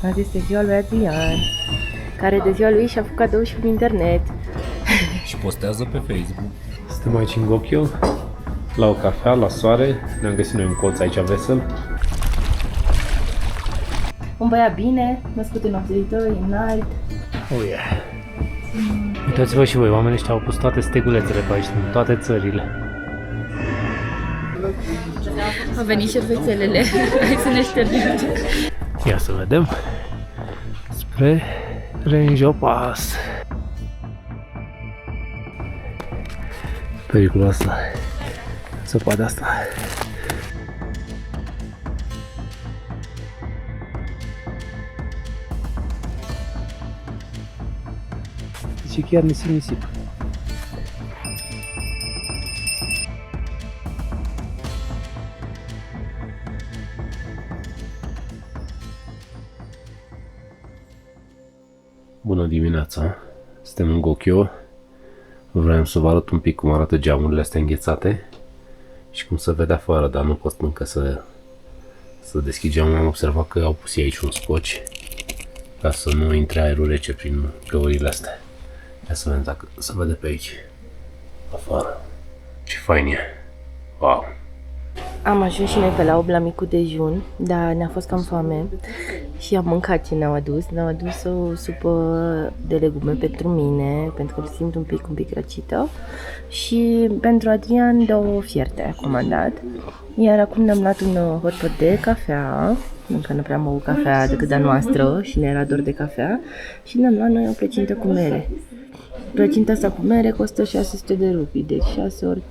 Azi este ziua lui Adrian, care de ziua lui și-a făcut cadou și pe internet. Și postează pe Facebook. Suntem aici în Gokyo, la o cafea, la soare. Ne-am găsit noi un colț aici vesel. Un băiat bine, născut în 82, înalt. Oh yeah! Uitați-vă și voi, oamenii ăștia au pus toate stegulețele pe aici, din toate țările. Au venit șervețelele, hai să ne ștergem. Ia să vedem. Spre Renjo Pass. Periculoasă zăpada asta. Deci chiar nisip. Bună dimineața! Suntem în Gokyo. Vreau să vă arăt un pic cum arată geamurile astea înghețate și cum se vede afară, dar nu pot încă să deschid geamul. Am observat că au pus aici un scoci ca să nu intre aerul rece prin găurile astea. Ia să vedem dacă se vede pe aici afară. Ce fain e! Wow! Am ajuns și noi pe la 8 la micul dejun, dar ne-a fost cam foame și am mâncat ce ne-au adus. Ne-au adus o supă de legume pentru mine, pentru că îl simt un pic răcită, și pentru Adrian 2 fierte a comandat. Iar acum ne-am luat un hotpot de cafea, încă nu prea am băut cafea decât a noastră și ne era dor de cafea, și ne-am luat noi o plăcintă cu mere. Plăcinta asta cu mere costă 600 de rupii, deci 6 ori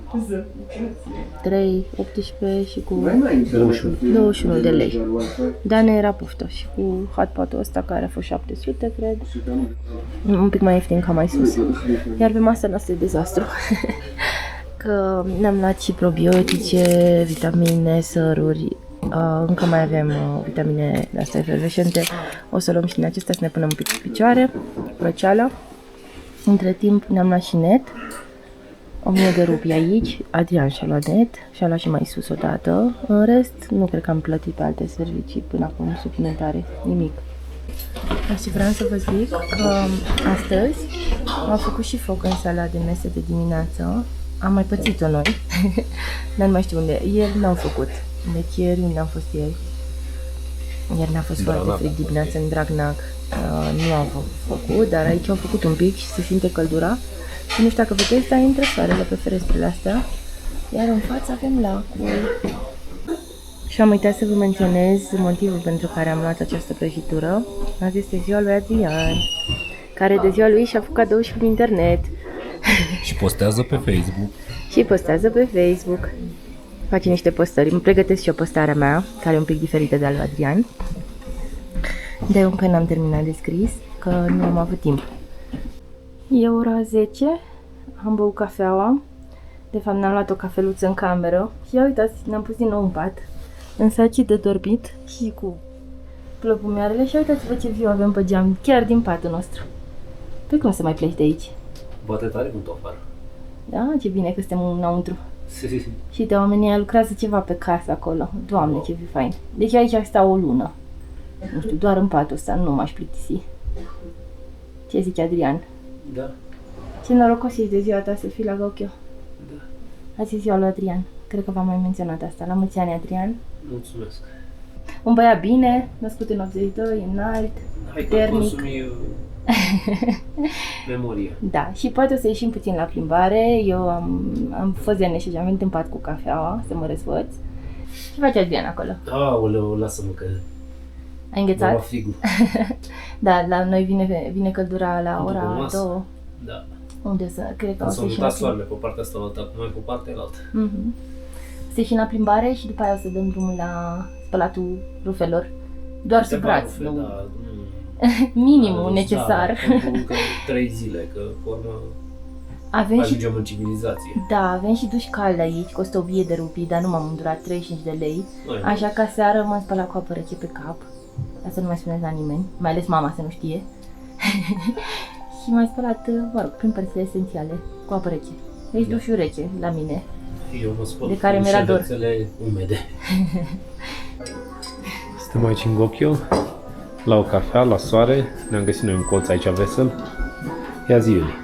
3, 18 și cu 21 de lei. Dar ne era poftă și cu hotpotul ăsta care a fost 700, cred. Un pic mai ieftin ca mai sus. Iar pe masa noastră e dezastru. Că ne-am luat și probiotice, vitamine, săruri. Încă mai avem vitamine astea efervescente. O să luăm și din acestea să ne punem un pic pe picioare, răceala. Între timp ne-am luat și net, 1000 de rupii aici, Adrian și-a luat net, și-a luat și mai sus odată. În rest, nu cred că am plătit pe alte servicii până acum suplimentare, nimic. Și vreau să vă zic că astăzi am făcut și foc în sala de mese de dimineață. Am mai pățit-o noi, dar nu mai știu unde. Ieri n-am făcut, deci ieri unde am fost ieri? Ieri n-a fost foarte frig dimineața în Dragnac. Nu am făcut, dar aici am făcut un pic și se simte căldura. Și nu știu dacă vedeți, dar intră soarele pe ferestrele astea. Iar în față avem lacul. Și am uitat să vă menționez motivul pentru care am luat această prăjitură. Azi este ziua lui Adrian, care de ziua lui și-a făcut cadou și pe internet. Și postează pe Facebook. Și postează pe Facebook. Face niște postări. Mă pregătesc și o postare a mea, care e un pic diferită de a lui Adrian. Dar eu încă n-am terminat de scris, că nu am avut timp. E ora 10, am băut cafeaua. De fapt, ne-am luat o cafeluță în cameră. Și ia uitați, ne-am pus din nou în pat, în sacii de dormit și cu plăpumioarele. Și uitați-vă ce viu avem pe geam, chiar din patul nostru. Păi cum să mai pleci de aici? Bate tare mult afară. Da, ce bine că suntem înăuntru. Și de oamenii lucrează ceva pe casă acolo. Doamne, ce fain. Deci aici stau o lună. Nu știu, doar în patul ăsta, nu m-aș plictisi. Ce zice Adrian? Da. Ce norocos ești de ziua ta să fii la Gokyo. Da. Azi e ziua lui Adrian. Cred că v-am mai menționat asta. La mulți ani, Adrian. Mulțumesc. Un băiat bine, născut în 82, înalt, puternic. Memoria. Da, și poate o să ieșim puțin la plimbare. Eu am fost de neșe și am venit în pat cu cafeaua, să mă răsfăț. Ce face Adrian acolo? Aoleu, lasă-mă că... Ai înghețat? Mama frigul. Da, la noi vine căldura la ora 2. Da. Unde să, cred că o să S-au ieșim mutat soarele pe partea asta, mai pe partea altă. să ieșim la plimbare și după aia o să dăm drumul la spălatul rufelor. Doar sub braț, nu? Da, minimul necesar. Da, încă 3 zile, că pe urmă ajungem în civilizație. Da, avem și duș cald aici, costă 1000 de rupii, dar nu m-am îndurat, 35 de lei. Așa că seară m-am spălat cu apă rece pe cap. Asta nu mai spuneți la nimeni, mai ales mama să nu știe. Și m-am spălat, mă rog, prin părțile esențiale, cu apă rece. Deci dușul rece la mine. Eu mă spăl de care mi-era dor. umede. Suntem aici în Gokyo, La o cafea, la soare, ne-am găsit noi un colț aici vesel. Ia zi, Iuli.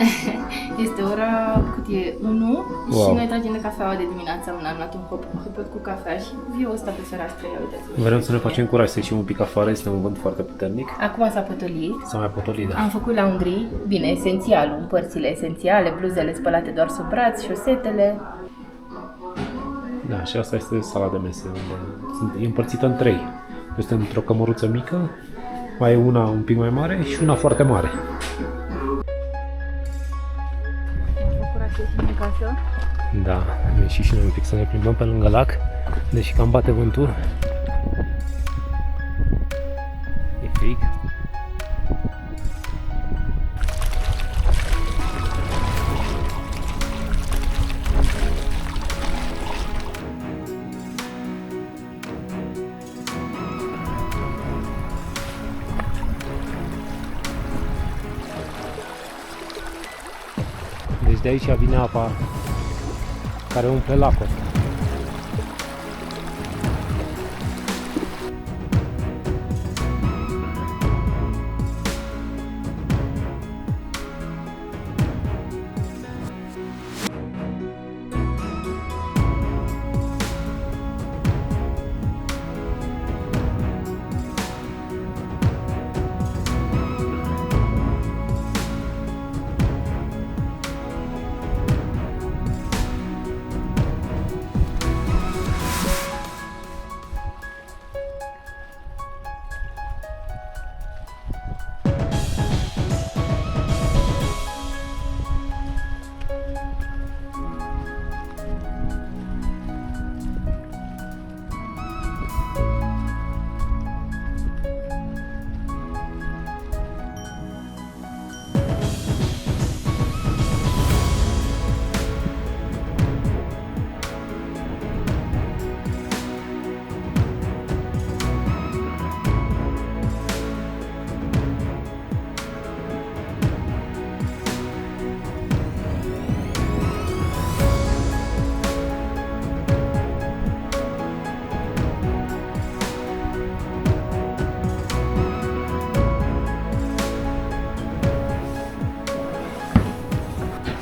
Este ora, cât e? 1 Wow. și noi tragem de cafeaua de dimineață. Am luat un hăpăt cu cafea și viu ăsta pe fereastră, ia uitați-vă. Vrem să ne facem curaj să ieșim un pic afară, este un vânt foarte puternic. Acum s-a potolit. S-a mai potolit, da. Am făcut laundry, bine, esențialul, în părțile esențiale, bluzele spălate doar sub braț, șosetele. Da, și asta este sala de mese, unde e împărțită în 3. Este într-o cămăruță mică, mai e una un pic mai mare și una foarte mare. În casă. Da, am ieșit și noi un pic să ne plimbăm pe lângă lac, deși cam bate vântul. E frig. Deci de aici vine apa care umple lacul.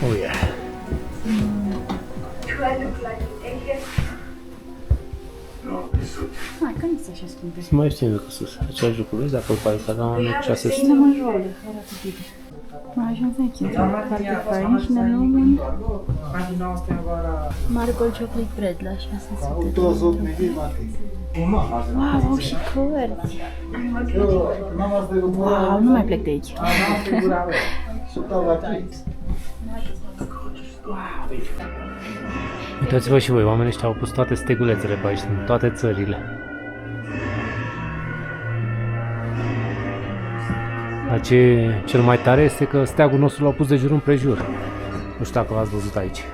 Oh yeah. Hai, că nu este așa scumpe. Sunt mai ieftine decât sus. Același lucru, vezi, dacă îl faci, dar am 600. Nu mă joale, arată bine. Am ajuns aici, într-un foarte fain și ne luăm un Marble Chocolate Bread la 600 de lei. Wow, au și cărți! Wow, nu mai plec de aici. Uitați-vă și voi, oamenii ăștia au pus toate stegulețele pe aici, din toate țările. Dar ce cel mai tare este că steagul nostru l-au pus de jur împrejur. Nu știu dacă l-ați văzut aici.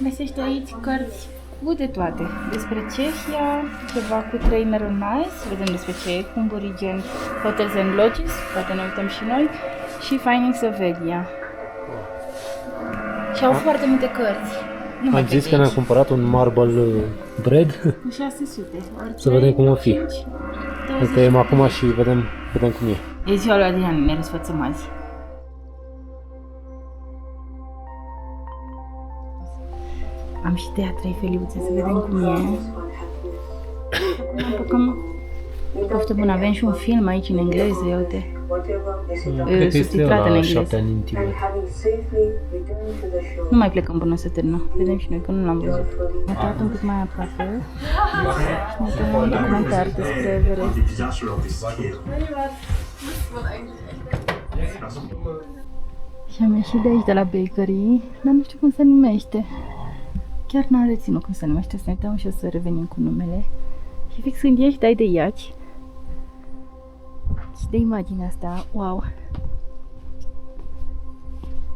Găsești aici cărți cu de toate. Despre Cehia, ceva cu trainer nice, vedem despre ce e, Cumburigen, Hotels and Lodges, poate ne uităm și noi, și Finding Sovelia. Și au foarte multe cărți. Nu mai Am zis plec că de ne-am aici. cumpărat un marble bread. Cu 600. Ori Să vedem cum o fi. 5, Îl tăiem acum și vedem cum e. E ziua lui Adrian, ne răsfățăm azi. Am și tăiat 3 feliuțe să vedem cum e. Acum apucăm poftă bună, avem și un film aici în engleză, ia uite. Cred că este Subtitrat în la engleză. 7 ani în Tibet. Nu mai plecăm până să termină. Vedem și noi că nu l-am văzut. Am uitat un pic mai aproape și ne uităm un documentar despre Everest. Și am ieșit de aici, de la bakery, dar nu știu cum se numește. Chiar n-am reținut cum se numește, să ne uităm și o să revenim cu numele. Și fix când ieși, dai de iaci. Și de imaginea asta, wow!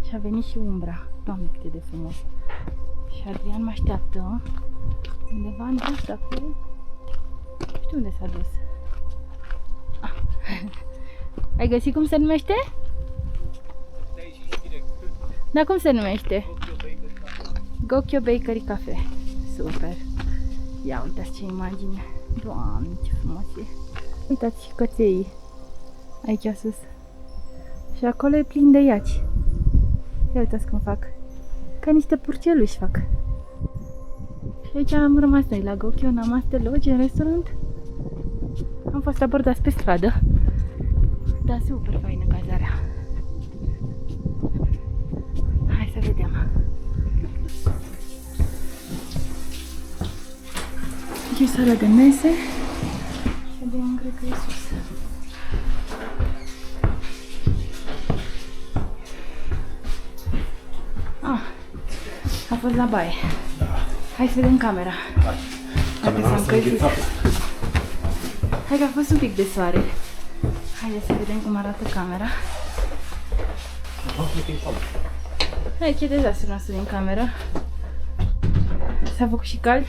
Și a venit și umbra. Doamne, cât e de frumos! Și Adrian mă așteaptă undeva în jos acolo. Nu știu unde s-a dus. Ah. Ai găsit cum se numește? Dar cum se numește? Gokyo Bakery Cafe. Super! Ia uitați ce imagine! Doamne, ce frumos e! Uitați și căței aici sus. Și acolo e plin de iaci. Ia uitați cum fac. Ca niște purceluși fac. Și aici am rămas noi la Gokyo Namaste Lodge, în restaurant. Am fost abordați pe stradă. Da, super faină cazarea. Hai să vedem. Aici e sala de mese. Și de cred că e sus. A fost la baie. Da. Hai să vedem camera. Hai. Camera noastră înghețată. Hai că a fost un pic de soare. Haideți să vedem cum arată camera. Hai, ce dezastru nostru din camera. S-a făcut și cald.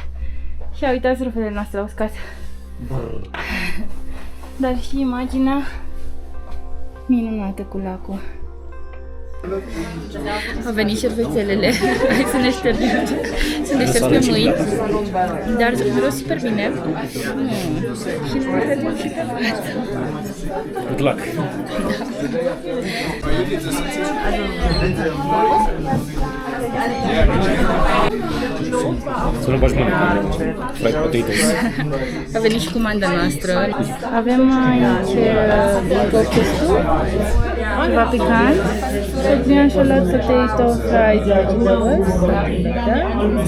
Și uitați, rufele noastre au uscat. Dar și imaginea minunată cu lacul. Au venit șervețelele. Hai să ne ștergem. Să ne ștergem mâini. Dar miros super bine. Și ne ștergem și pe față. Good luck! Să nu bagi mâine. Fried potatoes. A venit și comanda noastră. Avem aici gocchestu, ceva picant, Blanșolat potato fried vegetables,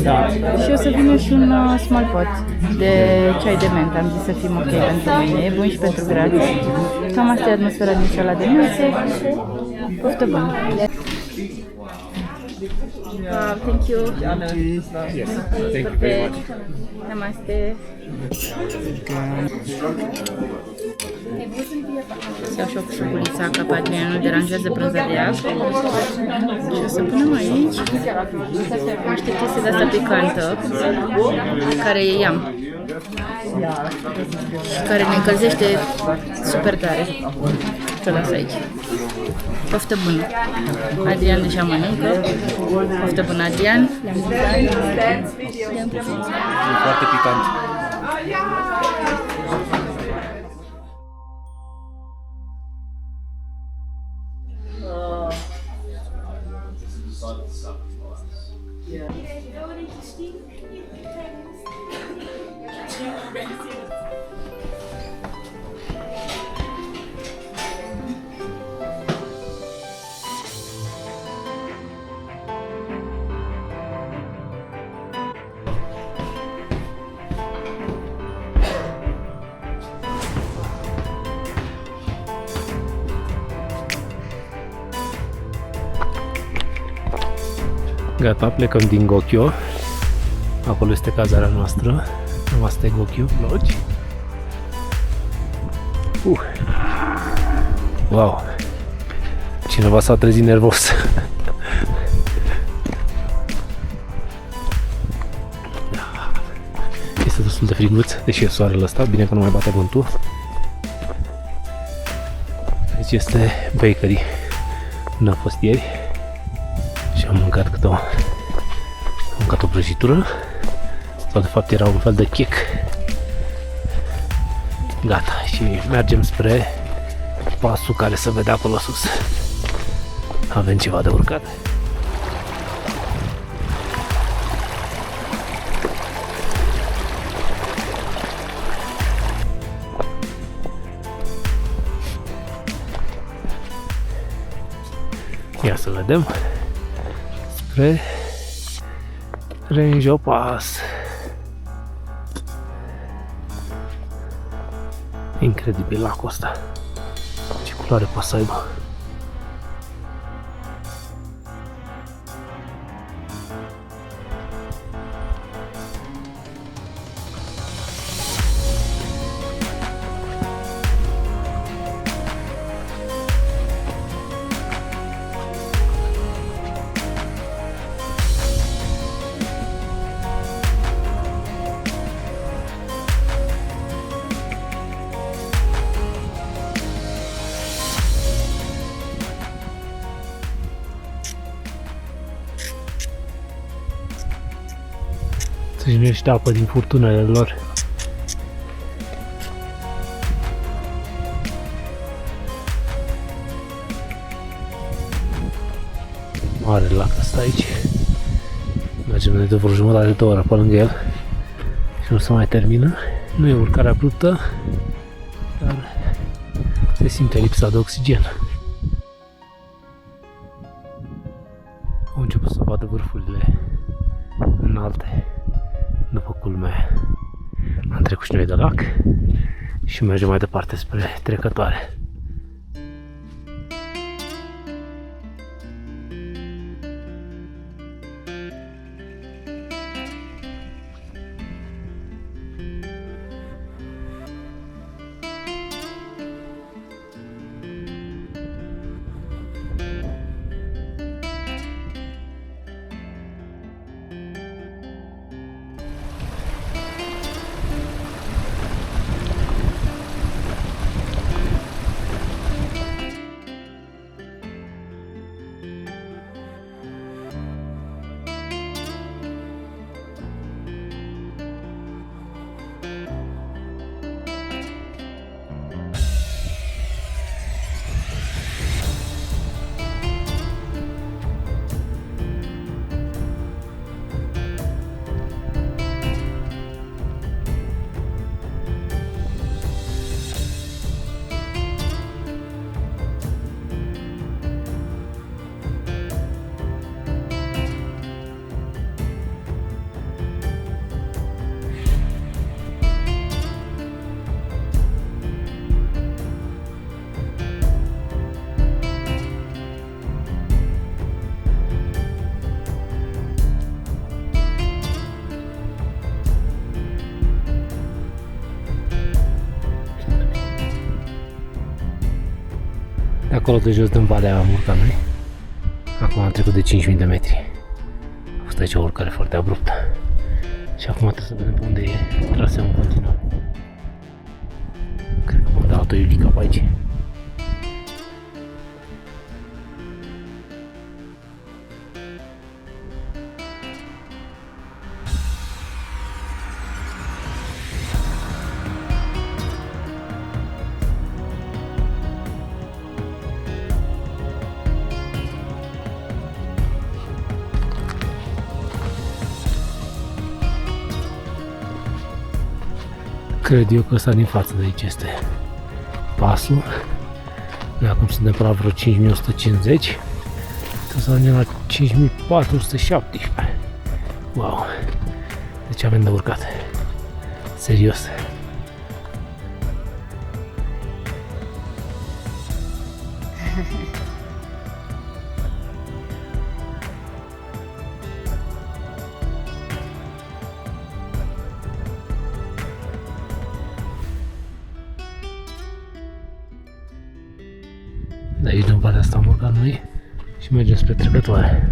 da? Și o să vină și un small pot de ceai de mentă. Am zis să fim ok pentru mine, e bun și pentru grație. Cam asta e atmosfera din sala de mese. Poftă bună! Thank you. Yes, thank you very much. Namaste. Să iau și o șuculița, că pe Adrian nu deranjează brânza de apă. Și o să punem aici niște chestii de asta picantă, care e iam. Care ne încălzește super tare. Ce las aici. Poftă bună. Adrian deja mănâncă. Poftă bună, Adrian. E foarte picant. Gata, plecăm din Gokyo. Acolo este cazarea noastră. Asta e Gokyo Lodge. Wow! Cineva s-a trezit nervos. Este destul de friguț, deși e soarele ăsta. Bine că nu mai bate vântul. Aici este bakery. N-a fost ieri. Și am mâncat o prăjitură, sau de fapt era un fel de chec. Gata, și mergem spre pasul care se vede acolo sus. Avem ceva de urcat. Ia să vedem. Spre Renjo Pass. Incredibil lacul ăsta. Ce culoare poate să aibă. Să-și numește apă din furtunele lor. mare lac ăsta aici. Mergem de vreo jumătate de oră pe lângă el și nu se mai termină. Nu e urcare abruptă, dar se simte lipsa de oxigen. Am început să vadă vârfurile înalte după culmea. Am trecut și noi de lac și mergem mai departe spre Trecătoare. De acolo de jos din valea am urcat noi. Acum am trecut de 5.000 de metri. A fost aici o urcare foarte abruptă. Și acum trebuie să vedem pe unde e traseul în continuare. Cred că m-am dat o iulica pe aici. Cred eu că ăsta din față de aici este pasul. Noi acum suntem pe la vreo 5150. Trebuie să ajungem la 5417. Wow! Deci avem de urcat. Serios. De aici, din partea asta am urcat noi și mergem spre Trecătoare.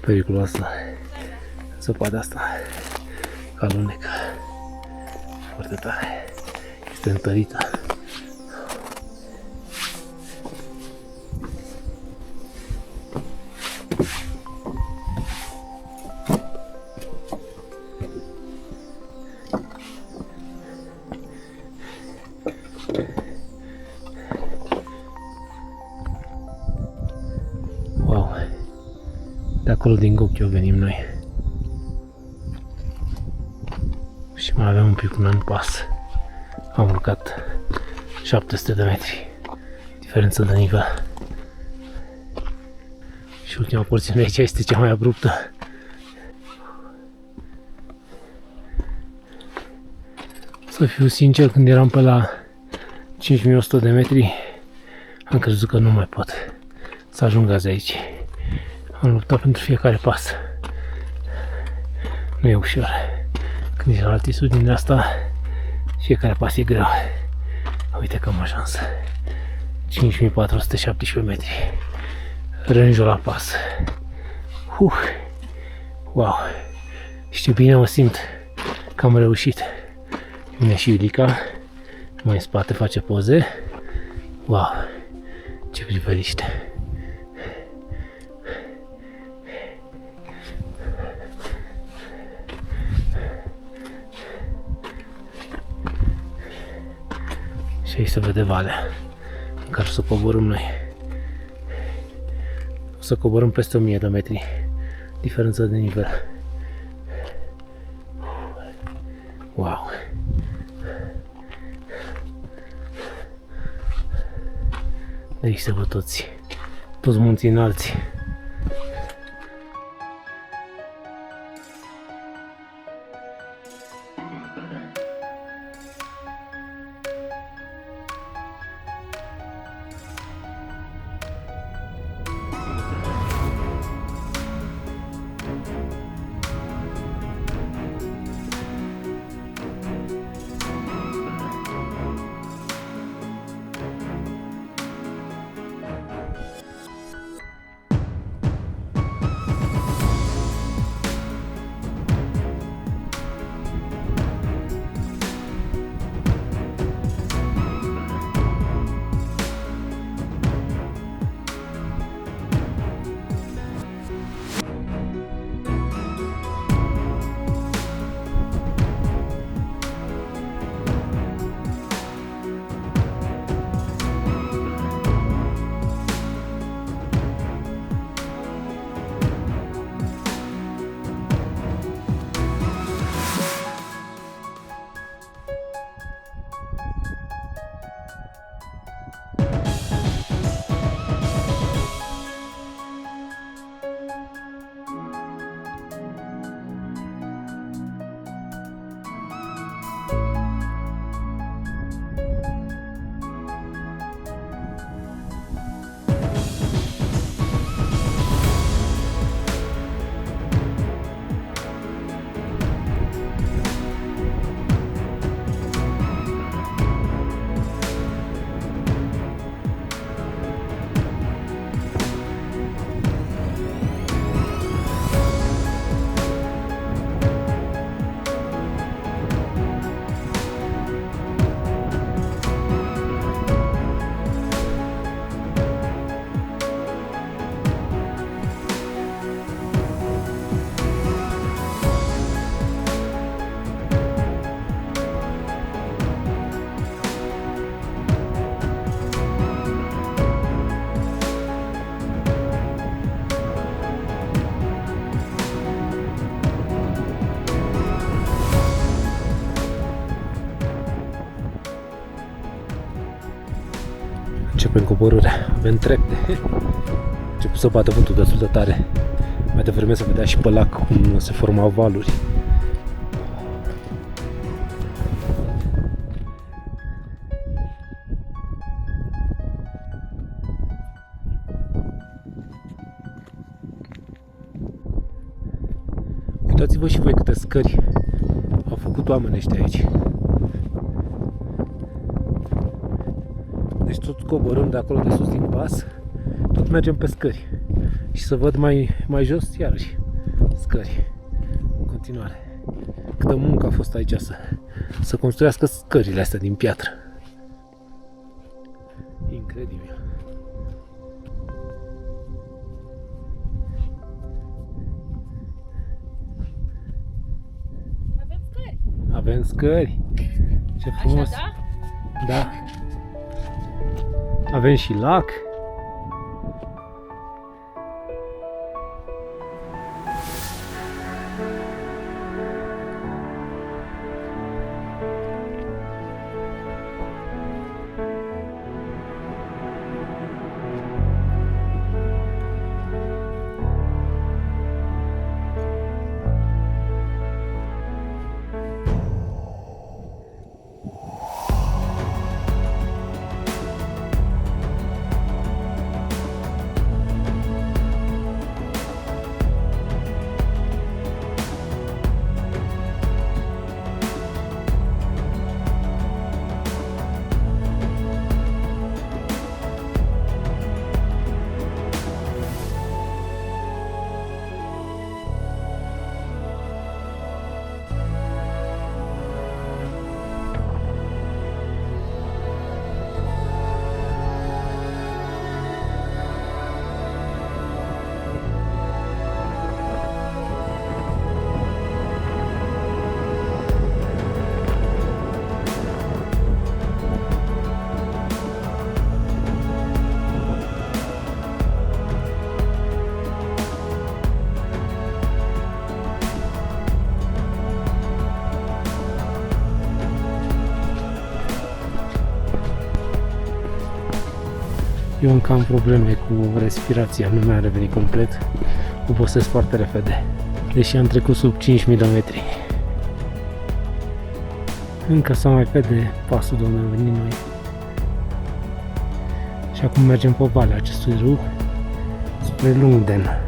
Periculoasă zăpada asta, alunecă foarte tare, este întărită. De acolo din Gokyo venim noi. Și mai avem un pic un pas. Am urcat 700 de metri. Diferență de nivel. Și ultima porțiune aici este cea mai abruptă. Să fiu sincer, când eram pe la 5100 de metri, Am crezut că nu mai pot să ajung azi aici. Am luptat pentru fiecare pas. Nu e ușor. Când ești la altitudinea asta, fiecare pas e greu. Uite că am ajuns. 5417 metri. Rânjul la pas. Wow! Și ce bine mă simt că am reușit. Vine și Iulica, mai în spate face poze. Wow! Ce priveliște! Și aici se vede valea în care o să coborâm noi. O să coborâm peste 1000 de metri diferență de nivel. Wow! De aici se văd toți munții înalți. Începem coborârea, avem trepte. A început să bată vântul destul de tare. Mai devreme se vedea și pe lac cum se formau valuri. Uitați-vă și voi câte scări au făcut oamenii ăștia aici. Deci tot coborâm de acolo de sus din pas, tot mergem pe scări. Și să văd mai jos, iarăși, scări. În continuare. Câtă muncă a fost aici să construiască scările astea din piatră. Incredibil. Avem scări. Avem scări. Ce frumos. Așa, da? Da. Avem și lac. Eu încă am probleme cu respirația, nu mi-a revenit complet. Obosesc foarte repede, deși am trecut sub 5000 de metri. Încă să mai vede pasul de unde am venit noi. Și acum mergem pe valea acestui râu spre Lungden.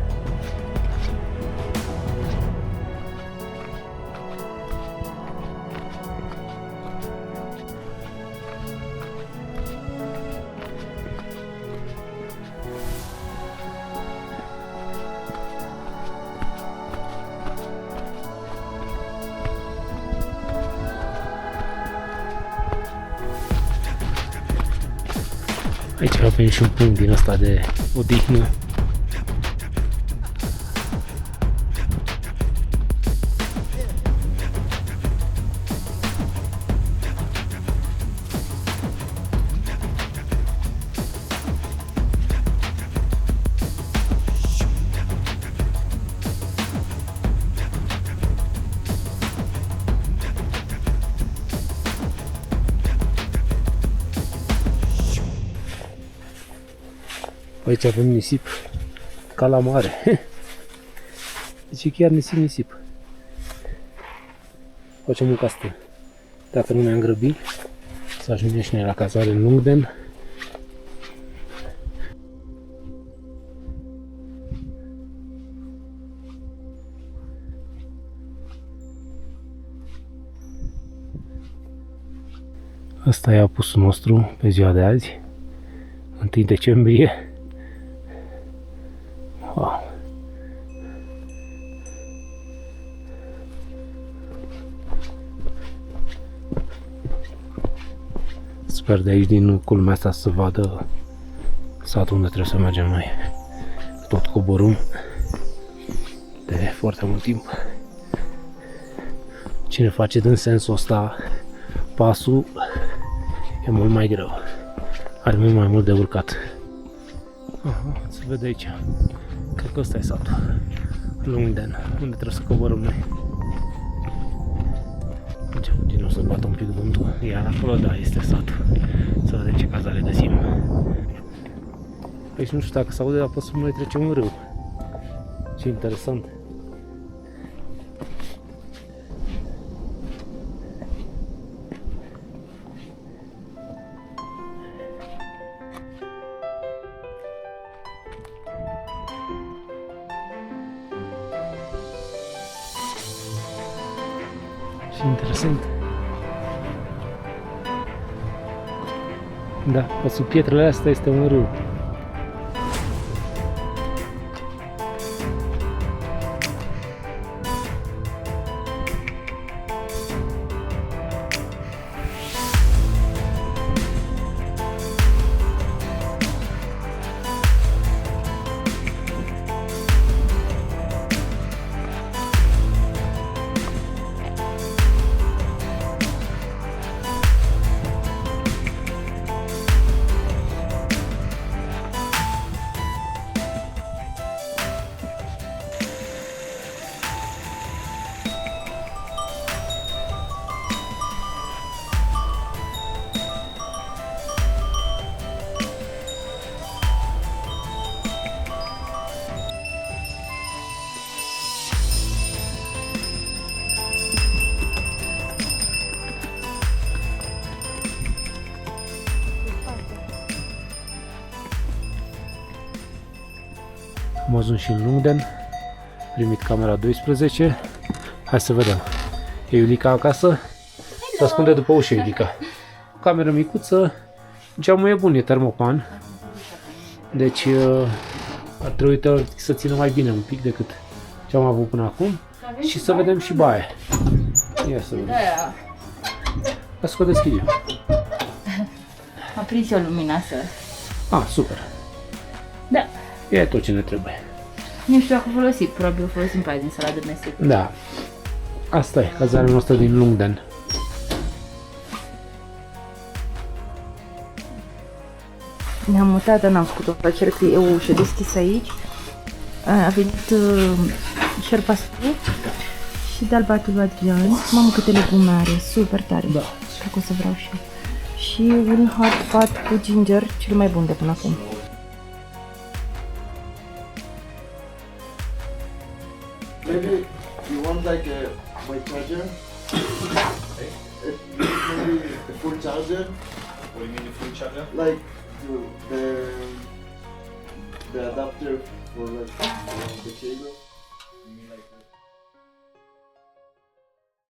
Aici avem și un punct din ăsta de odihnă. Aici avem nisip ca la mare. Deci chiar nisip. Facem un castel. Dacă nu ne-am grăbit, să ajungem și noi la cazare în Lungden. Asta e apusul nostru pe ziua de azi, 1 decembrie. Wow. Sper de aici din culmea asta să vadă satul unde trebuie să mergem noi. Tot coborâm de foarte mult timp. Cine face în sensul ăsta pasul e mult mai greu. Are mult mai mult de urcat. Aha, se vede aici. Cred că ăsta e satul Lungden, unde trebuie să coborâm noi. Începe din nou să bată un pic vântul. Iar acolo, da, este satul. Să vedem ce cazare găsim. Aici nu știu dacă se aude, dar pe sub noi trecem un râu. Ce interesant. Și interesant. Da, pe sub pietrele astea este un râu. Am ajuns și în Lungden, primit camera 12. Hai să vedem. E Iulica acasă? Se ascunde după ușă, Iulica. Cameră micuță, geamul e bun, e termopan. Deci ar trebui să țină mai bine un pic decât ce am avut până acum. Și să vedem și baia. Ia să vedem. Hai să o deschid eu. A prins eu lumina să... Ah, super. Da. E tot ce ne trebuie. Nu știu dacă folosit, probabil o folosim pe aia din sala de mese. Da. Asta e cazarea noastră din Lungden. Ne-am mutat, dar n-am făcut o plăcere că e o ușă deschisă aici. A venit șerpasul și de-al batul Adrian. Mamă, câte legume are, super tare. Da. Cred că o să vreau și eu. Și un hot pot cu ginger, cel mai bun de până acum. You want like a white charger? Maybe a full charger? What do you mean the full charger? Like the adapter for like the cable.